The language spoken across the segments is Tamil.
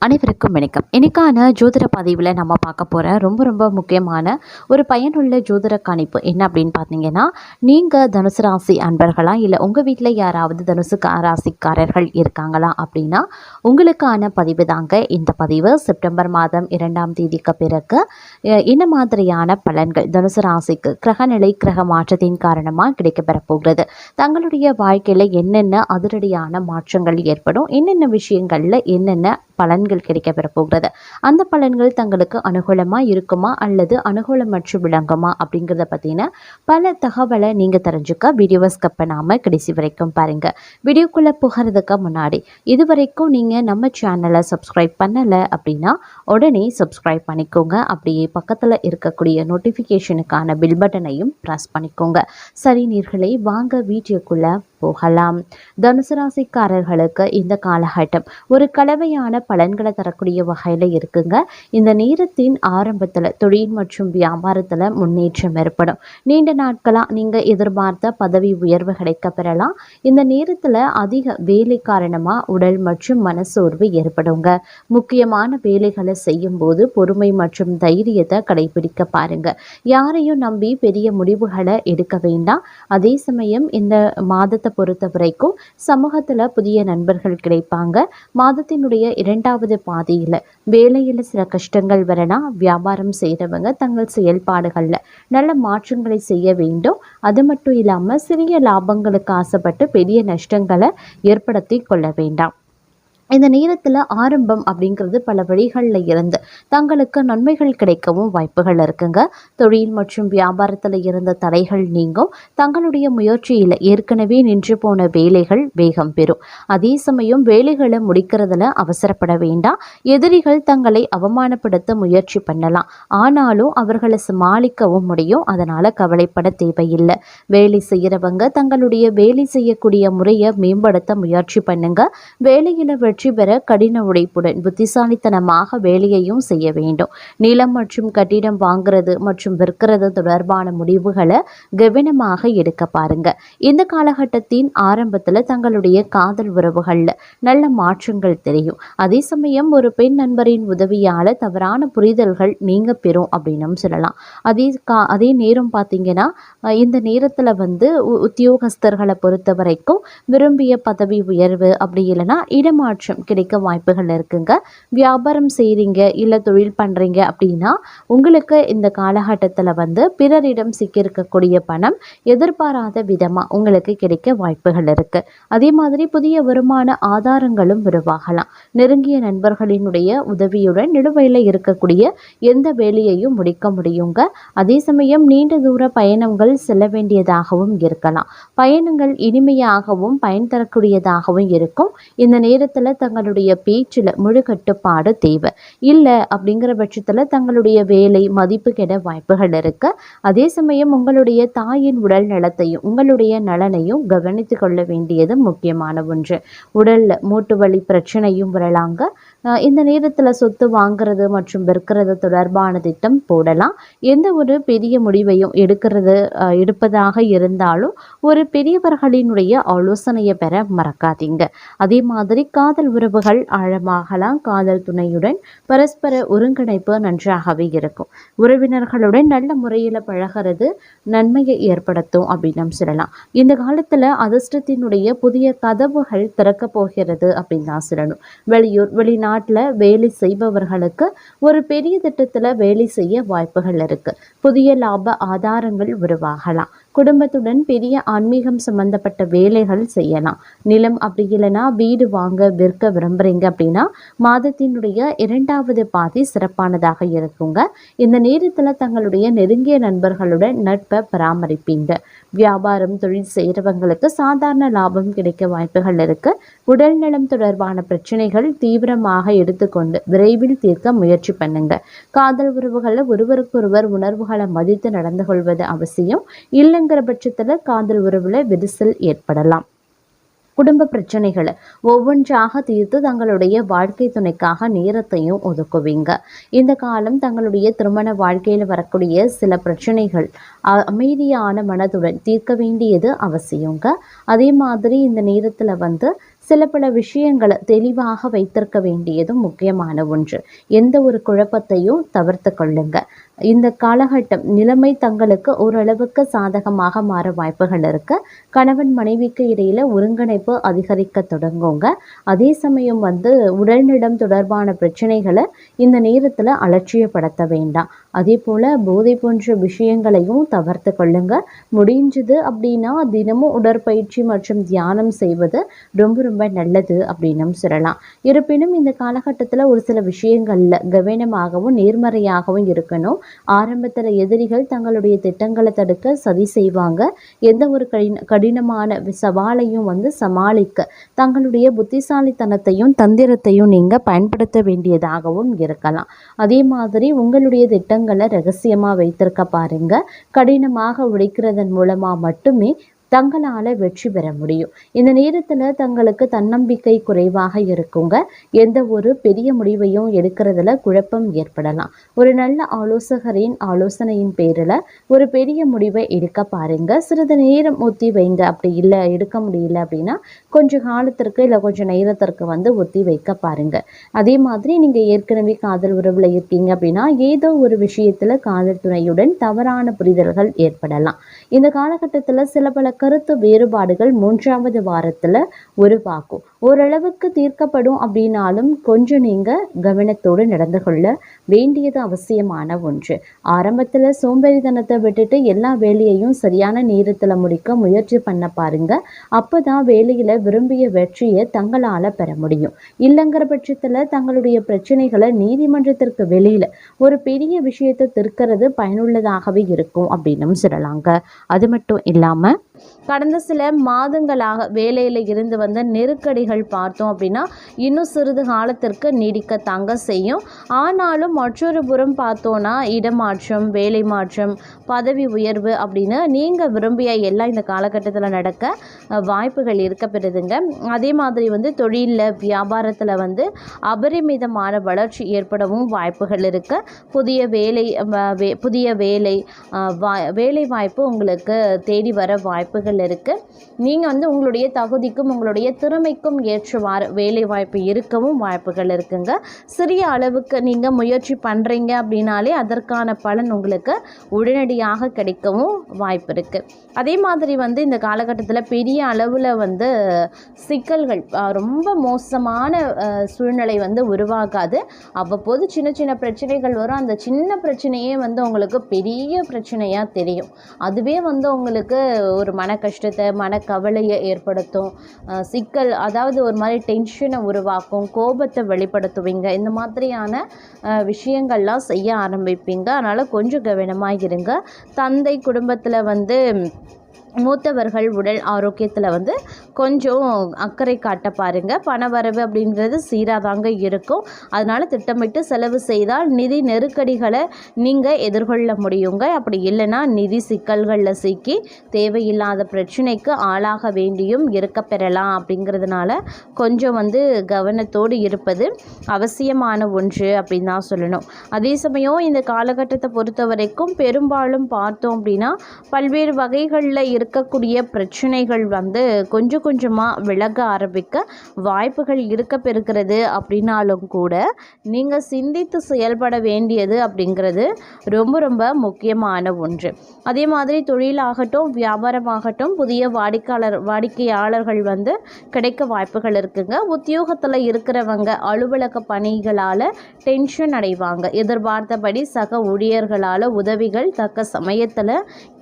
அனைவருக்கும் வணக்கம். இன்னைக்கான ஜோதிட பதிவில் நம்ம பார்க்க போகிற ரொம்ப ரொம்ப முக்கியமான ஒரு பயனுள்ள ஜோதிட கணிப்பு என்ன அப்படின்னு பார்த்தீங்கன்னா, நீங்கள் தனுசு ராசி அன்பர்களா இல்லை உங்கள் வீட்டில் யாராவது தனுசு ராசிக்காரர்கள் இருக்காங்களா அப்படின்னா உங்களுக்கான பதிவு தாங்க இந்த பதிவு. செப்டம்பர் மாதம் 2ஆம் தேதிக்கு பிறகு என்ன மாதிரியான பலன்கள் தனுசு ராசிக்கு கிரகநிலை கிரக மாற்றத்தின் காரணமாக கிடைக்கப்பெற போகிறது, தங்களுடைய வாழ்க்கையில் என்னென்ன அதிரடியான மாற்றங்கள் ஏற்படும், என்னென்ன விஷயங்களில் என்னென்ன பலன்கள் கிடைக்கப்பெற போகிறது, அந்த பலன்கள் தங்களுக்கு அனுகூலமாக இருக்குமா அல்லது அனுகூலமற்று விளங்குமா அப்படிங்கிறத பற்றின பல தகவலை நீங்கள் தெரிஞ்சுக்க வீடியோவை ஸ்கிப் பண்ணாமல் கடைசி வரைக்கும் பாருங்கள். வீடியோக்குள்ளே போகிறதுக்கு முன்னாடி இது வரைக்கும் நீங்கள் நம்ம சேனலை சப்ஸ்கிரைப் பண்ணலை அப்படின்னா உடனே சப்ஸ்கிரைப் பண்ணிக்கோங்க. அப்படியே பக்கத்தில் இருக்கக்கூடிய நோட்டிஃபிகேஷனுக்கான பில் பட்டனையும் ப்ரெஸ் பண்ணிக்கோங்க. சரி நேயர்களே, வாங்க வீடியோக்குள்ளே போகலாம். தனுசு ராசிக்காரர்களுக்கு இந்த காலகட்டம் ஒரு கலவையான பலன்களை தரக்கூடிய வகையில் இருக்குங்க. இந்த நேரத்தின் ஆரம்பத்தில் தொழில் மற்றும் வியாபாரத்தில் முன்னேற்றம் ஏற்படும். நீண்ட நாட்களாக நீங்கள் எதிர்பார்த்த பதவி உயர்வு கிடைக்க பெறலாம். இந்த நேரத்தில் அதிக வேலை காரணமாக உடல் மற்றும் மனசோர்வு ஏற்படுங்க. முக்கியமான வேலைகளை செய்யும் போது பொறுமை மற்றும் தைரியத்தை கடைபிடிக்க பாருங்க. யாரையும் நம்பி பெரிய முடிவுகளை எடுக்க வேண்டாம். அதே சமயம் இந்த மாதத்தை பொறுத்த வரைக்கும் சமூகத்தில் புதிய நண்பர்கள் கிடைப்பாங்க. மாதத்தினுடைய 2வது பாதியில் வேலையில் சில கஷ்டங்கள் வரலாம். வியாபாரம் செய்கிறவங்க தங்கள் செயல்பாடுகளில் நல்ல மாற்றங்களை செய்ய வேண்டும். அது மட்டும் இல்லாமல் சிறிய லாபங்களுக்கு ஆசைப்பட்டு பெரிய நஷ்டங்களை ஏற்படுத்தி கொள்ள வேண்டாம். இந்த நேரத்தில் ஆரம்பம் அப்படிங்கிறது பல வழிகளில் இருந்து தங்களுக்கு நன்மைகள் கிடைக்கவும் வாய்ப்புகள் இருக்குங்க. தொழில் மற்றும் வியாபாரத்தில் இருந்த தடைகள் நீங்கும். தங்களுடைய முயற்சியில் ஏற்கனவே நின்று போன வேலைகள் வேகம் பெறும். அதே சமயம் வேலைகளை முடிக்கிறதுல அவசரப்பட வேண்டாம். எதிரிகள் தங்களை அவமானப்படுத்த முயற்சி பண்ணலாம், ஆனாலும் அவர்களை சமாளிக்கவும் முடியும். அதனால் கவலைப்பட தேவையில்லை. வேலை செய்கிறவங்க தங்களுடைய வேலை செய்யக்கூடிய முறையை மேம்படுத்த முயற்சி பண்ணுங்க. வேலையில் வெற்றி பெற கடின உழைப்புடன் புத்திசாலித்தனமாக வேலையையும் செய்ய வேண்டும். நிலம் மற்றும் கட்டிடம் வாங்குறது மற்றும் விற்கிறது தொடர்பான முடிவுகளை கவனமாக எடுக்க பாருங்க. இந்த காலகட்டத்தின் ஆரம்பத்தில் தங்களுடைய காதல் உறவுகளில் நல்ல மாற்றங்கள் தெரியும். அதே சமயம் ஒரு பெண் நண்பரின் உதவியால் தவறான புரிதல்கள் நீங்க பெறும் அப்படின்னு சொல்லலாம். அதே நேரம் பார்த்தீங்கன்னா இந்த நேரத்தில் உத்தியோகஸ்தர்களை பொறுத்த வரைக்கும் விரும்பிய பதவி உயர்வு அப்படி இல்லைன்னா இடமாற்றம் கிடைக்க வாய்ப்புகள் இருக்குங்க. வியாபாரம் செய்கிறீங்க இல்லை தொழில் பண்ணுறீங்க அப்படின்னா உங்களுக்கு இந்த காலகட்டத்தில் பிறரிடம் சிக்கியிருக்கக்கூடிய பணம் எதிர்பாராத விதமாக உங்களுக்கு கிடைக்க வாய்ப்புகள் இருக்குது. அதே மாதிரி புதிய வருமான ஆதாரங்களும் உருவாகலாம். நெருங்கிய நண்பர்களினுடைய உதவியுடன் நிலுவையில் இருக்கக்கூடிய எந்த வேலையையும் முடிக்க முடியுங்க. அதே சமயம் நீண்ட தூர பயணங்கள் செல்ல வேண்டியதாகவும் இருக்கலாம். பயணங்கள் இனிமையாகவும் பயன் தரக்கூடியதாகவும் இருக்கும். இந்த நேரத்தில் தங்களுடைய பேச்சில் முழு கட்டுப்பாடு தேவை. இல்லை அப்படிங்கிற பட்சத்தில் தங்களுடைய வேலை மதிப்பு கெட வாய்ப்புகள் இருக்கு. அதே சமயம் உங்களுடைய தாயின் உடல் நலத்தையும் உங்களுடைய நலனையும் கவனித்து கொள்ள வேண்டியது முக்கியமான ஒன்று. உடல்ல மூட்டு வலி பிரச்சனையும் வரலாங்க. இந்த நேரத்தில் சொத்து வாங்குறது மற்றும் விற்கிறது தொடர்பான திட்டம் போடலாம். எந்த ஒரு பெரிய முடிவையும் எடுப்பதாக இருந்தாலும் ஒரு பெரியவர்களினுடைய ஆலோசனையை பெற மறக்காதீங்க. அதே மாதிரி காதல் உறவுகள் ஆழமாகலாம். காதல் துணையுடன் பரஸ்பர ஒருங்கிணைப்பு நன்றாகவே இருக்கும். உறவினர்களுடன் நல்ல முறையில் பழகிறது நன்மையை ஏற்படுத்தும் அப்படின்னு சொல்லலாம். இந்த காலத்தில் அதிர்ஷ்டத்தினுடைய புதிய கதவுகள் திறக்க போகிறது அப்படின்னு தான் சொல்லணும். வெளியூர் வெளிநாட்டில் வேலை செய்பவர்களுக்கு ஒரு பெரிய திட்டத்தில் வேலை செய்ய வாய்ப்புகள் இருக்கு. புதிய லாப ஆதாரங்கள் உருவாகலாம். குடும்பத்துடன் பெரிய ஆன்மீகம் சம்பந்தப்பட்ட வேலைகள் செய்யலாம். நிலம் அப்படி இல்லைன்னா வீடு வாங்க விற்க விரும்புகிறீங்க அப்படின்னா மாதத்தினுடைய 2வது பாதி சிறப்பானதாக இருக்குங்க. இந்த நேரத்தில் தங்களுடைய நெருங்கிய நண்பர்களுடன் நட்பை பராமரிப்பீங்க. வியாபாரம் தொழில் செய்கிறவங்களுக்கு சாதாரண லாபம் கிடைக்க வாய்ப்புகள் இருக்கு. உடல் நலம் தொடர்பான பிரச்சனைகள் தீவிரமாக எடுத்துக்கொண்டு விரைவில் தீர்க்க முயற்சி பண்ணுங்க. காதல் உறவுகளில் ஒருவருக்கொருவர் உணர்வுகளை மதித்து நடந்து கொள்வது அவசியம். இல்லைங்கிற பட்சத்தில் காதல் உறவுல விரிசல் ஏற்படலாம். குடும்ப பிரச்சனைகளை ஒவ்வொன்றாக தீர்த்து தங்களுடைய வாழ்க்கை துணைக்காக நேரத்தையும் ஒதுக்குவீங்க. இந்த காலம் தங்களுடைய திருமண வாழ்க்கையில் வரக்கூடிய சில பிரச்சனைகள் அமைதியான மனதுடன் தீர்க்க வேண்டியது அவசியங்க. அதே மாதிரி இந்த நேரத்தில் சில பல விஷயங்களை தெளிவாக வைத்திருக்க வேண்டியதும் முக்கியமான ஒன்று. எந்த ஒரு குழப்பத்தையும் தவிர்த்து கொள்ளுங்க. இந்த காலகட்டம் நிலைமை தங்களுக்கு ஓரளவுக்கு சாதகமாக மாற வாய்ப்புகள் இருக்கு. கணவன் மனைவிக்கு இடையில ஒருங்கிணைப்பு அதிகரிக்க தொடங்குங்க. அதே சமயம் உடல்நலம் தொடர்பான பிரச்சனைகளை இந்த நேரத்துல அலட்சியப்படுத்த வேண்டாம். அதே போல போதை போன்ற விஷயங்களையும் தவிர்த்து கொள்ளுங்க. முடிஞ்சது அப்படின்னா தினமும் உடற்பயிற்சி மற்றும் தியானம் செய்வது ரொம்ப ரொம்ப நல்லது அப்படின்னும் சொல்லலாம். இருப்பினும் இந்த காலகட்டத்தில் ஒரு சில விஷயங்கள்ல கவனமாகவும் நேர்மறையாகவும் இருக்கணும். ஆரம்பத்தில் எதிரிகள் தங்களுடைய திட்டங்களை தடுக்க சதி செய்வாங்க. எந்த ஒரு கடினமான சவாலையும் சமாளிக்க தங்களுடைய புத்திசாலித்தனத்தையும் தந்திரத்தையும் நீங்க பயன்படுத்த வேண்டியதாகவும் இருக்கலாம். அதே மாதிரி உங்களுடைய திட்டங்களை ரகசியமா வைத்திருக்க பாருங்க. கடினமாக உழைக்கிறதன் மூலமா மட்டுமே தங்களால் வெற்றி பெற முடியும். இந்த நேரத்தில் தங்களுக்கு தன்னம்பிக்கை குறைவாக இருக்குங்க. எந்த ஒரு பெரிய முடிவையும் எடுக்கிறதுல குழப்பம் ஏற்படலாம். ஒரு நல்ல ஆலோசகரின் ஆலோசனையின் பேரில் ஒரு பெரிய முடிவை எடுக்க பாருங்க. சிறிது நேரம் ஒத்தி வைங்க. அப்படி இல்லை எடுக்க முடியல அப்படின்னா கொஞ்ச காலத்திற்கு இல்லை கொஞ்சம் நேரத்திற்கு ஒத்தி வைக்க பாருங்க. அதே மாதிரி நீங்கள் ஏற்கனவே காதல் உறவில் இருக்கீங்க அப்படின்னா ஏதோ ஒரு விஷயத்தில் காதல் துணையுடன் தவறான புரிதல்கள் ஏற்படலாம். இந்த காலகட்டத்தில் சில பல கருத்து வேறுபாடுகள் 3வது வாரத்தில் உருவாகும். ஓரளவுக்கு தீர்க்கப்படும் அப்படின்னாலும் கொஞ்சம் நீங்கள் கவனத்தோடு நடந்து கொள்ள வேண்டியது அவசியமான ஒன்று. ஆரம்பத்தில் சோம்பேறித்தனத்தை விட்டுட்டு எல்லா வேலையையும் சரியான நேரத்தில் முடிக்க முயற்சி பண்ண பாருங்க. அப்போ தான் வேலையில் விரும்பிய வெற்றியை தங்களால் பெற முடியும். இல்லைங்கிற பட்சத்தில் தங்களுடைய பிரச்சனைகளை நீதிமன்றத்திற்கு வெளியில் ஒரு பெரிய விஷயத்தை தீர்க்கிறது பயனுள்ளதாகவே இருக்கும் அப்படின்னும் சொல்லலாங்க. அது மட்டும் இல்லாமல் கடந்த சில மாதங்களாக வேலையில் இருந்து நெருக்கடிகள் பார்த்தோம் அப்படின்னா இன்னும் சிறிது காலத்திற்கு நீடிக்க தாங்க செய்யும். ஆனாலும் மற்றொரு புறம் பார்த்தோன்னா இடமாற்றம், வேலை மாற்றம், பதவி உயர்வு அப்படின்னு நீங்கள் விரும்பிய எல்லாம் இந்த காலகட்டத்தில் நடக்க வாய்ப்புகள் இருக்க பெறுதுங்க. அதே மாதிரி தொழிலில் வியாபாரத்தில் அபரிமிதமான வளர்ச்சி ஏற்படவும் வாய்ப்புகள் இருக்கு. புதிய வேலை வாய்ப்பு உங்களுக்கு தேடி வர வாய்ப்புகள் இருக்கு. நீங்கள் உங்களுடைய தகுதிக்கும் உங்களுடைய திறமைக்கும் ஏற்றவாறு வேலை வாய்ப்பு இருக்கவும் வாய்ப்புகள் இருக்குங்க. சிறிய அளவுக்கு நீங்கள் முயற்சி பண்ணுறீங்க அப்படின்னாலே அதற்கான பலன் உங்களுக்கு உடனடியாக கிடைக்கவும் வாய்ப்பு இருக்குது. அதே மாதிரி இந்த காலகட்டத்தில் பெரிய அளவில் சிக்கல்கள் ரொம்ப மோசமான சூழ்நிலை உருவாகாது. அவ்வப்போது சின்ன சின்ன பிரச்சனைகள் வரும். அந்த சின்ன பிரச்சனையே உங்களுக்கு பெரிய பிரச்சனையாக தெரியும். அதுவே உங்களுக்கு ஒரு மன கஷ்டத்தை மனக்கவலையை ஏற்படுத்தும். சிக்கல் அதாவது ஒரு மாதிரி டென்ஷனை உருவாக்கும், கோபத்தை வெளிப்படுத்துவீங்க. இந்த மாதிரியான விஷயங்கள்லாம் செய்ய ஆரம்பிப்பீங்க. அதனால் கொஞ்சம் கவனமாக இருங்க. தந்தை குடும்பத்தில் மூத்தவர்கள் உடல் ஆரோக்கியத்தில் கொஞ்சம் அக்கறை காட்ட பாருங்கள். பணவரவு அப்படின்றது சீராதாங்க இருக்கும். அதனால் திட்டமிட்டு செலவு செய்தால் நிதி நெருக்கடிகளை நீங்கள் எதிர்கொள்ள முடியுங்க. அப்படி இல்லைன்னா நிதி சிக்கல்களில் சிக்கி தேவையில்லாத பிரச்சனைக்கு ஆளாக வேண்டியும் இருக்க பெறலாம். அப்படிங்கிறதுனால கொஞ்சம் கவனத்தோடு இருப்பது அவசியமான ஒன்று அப்படின்னு தான் சொல்லணும். அதே சமயம் இந்த காலகட்டத்தை பொறுத்த வரைக்கும் பெரும்பாலும் பார்த்தோம் அப்படின்னா பல்வேறு வகைகளில் இருக்கக்கூடிய பிரச்சனைகள் கொஞ்சம் கொஞ்சமாக விலக ஆரம்பிக்க வாய்ப்புகள் இருக்க பெறுகிறது. அப்படின்னாலும் கூட நீங்கள் சிந்தித்து செயல்பட வேண்டியது அப்படிங்கிறது ரொம்ப ரொம்ப முக்கியமான ஒன்று. அதே மாதிரி தொழிலாகட்டும் வியாபாரமாகட்டும் புதிய வாடிக்கையாளர்கள் கிடைக்க வாய்ப்புகள் இருக்குங்க. உத்தியோகத்தில் இருக்கிறவங்க அலுவலக பணிகளால் டென்ஷன் அடைவாங்க. எதிர்பார்த்தபடி சக ஊழியர்களால் உதவிகள் தக்க சமயத்தில்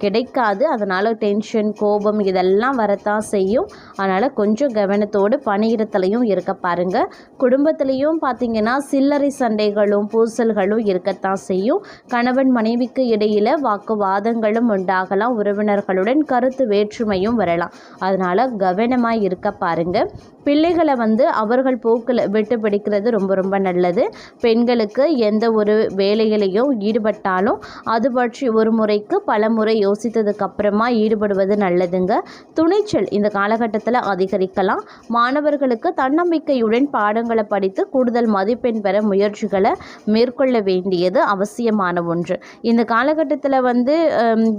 கிடைக்காது. அதனால் டென்ஷன், கோபம் இதெல்லாம் வரத்தான் செய்யும். அதனால் கொஞ்சம் கவனத்தோடு பணியிடத்துலையும் இருக்க பாருங்கள். குடும்பத்திலையும் பார்த்திங்கன்னா சில்லறை சண்டைகளும் பூசல்களும் இருக்கத்தான் செய்யும். கணவன் மனைவிக்கு இடையில் வாக்குவாதங்களும் உண்டாகலாம். உறவினர்களுடன் கருத்து வேற்றுமையும் வரலாம். அதனால் கவனமாக இருக்க பாருங்கள். பிள்ளைகளை அவர்கள் போக்கில் விட்டு பிடிக்கிறது ரொம்ப ரொம்ப நல்லது. பெண்களுக்கு எந்த ஒரு வேலைகளையும் ஈடுபட்டாலும் அது பற்றி ஒரு முறைக்கு பல முறை யோசித்ததுக்கு அப்புறமா ஈடுபடுவது செயல்படுவது நல்லதுங்க. துணிச்சல் இந்த காலகட்டத்தில் அதிகரிக்கலாம். மாணவர்களுக்கு தன்னம்பிக்கையுடன் பாடங்களை படித்து கூடுதல் மதிப்பெண் பெற முயற்சிகளை மேற்கொள்ள வேண்டியது அவசியமான ஒன்று. இந்த காலகட்டத்தில்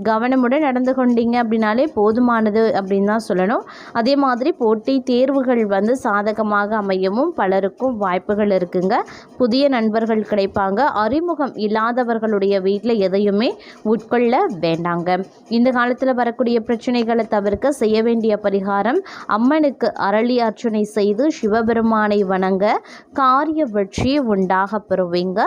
கவனமுடன் நடந்து கொண்டீங்க அப்படின்னாலே போதுமானது அப்படின்னு தான் சொல்லணும். அதே மாதிரி போட்டி தேர்வுகள் சாதகமாக அமையவும் பலருக்கும் வாய்ப்புகள் இருக்குங்க. புதிய நண்பர்கள் கிடைப்பாங்க. அறிமுகம் இல்லாதவர்களுடைய வீட்டில் எதையுமே உட்கொள்ள வேண்டாங்க. இந்த காலத்தில் வரக்கூடிய பிரச்சனைகளை தவிர்க்க செய்ய வேண்டிய பரிகாரம், அம்மனுக்கு அரளி அர்ச்சனை செய்து சிவபெருமானை வணங்க காரிய வெற்றி உண்டாக பெறுவீங்க.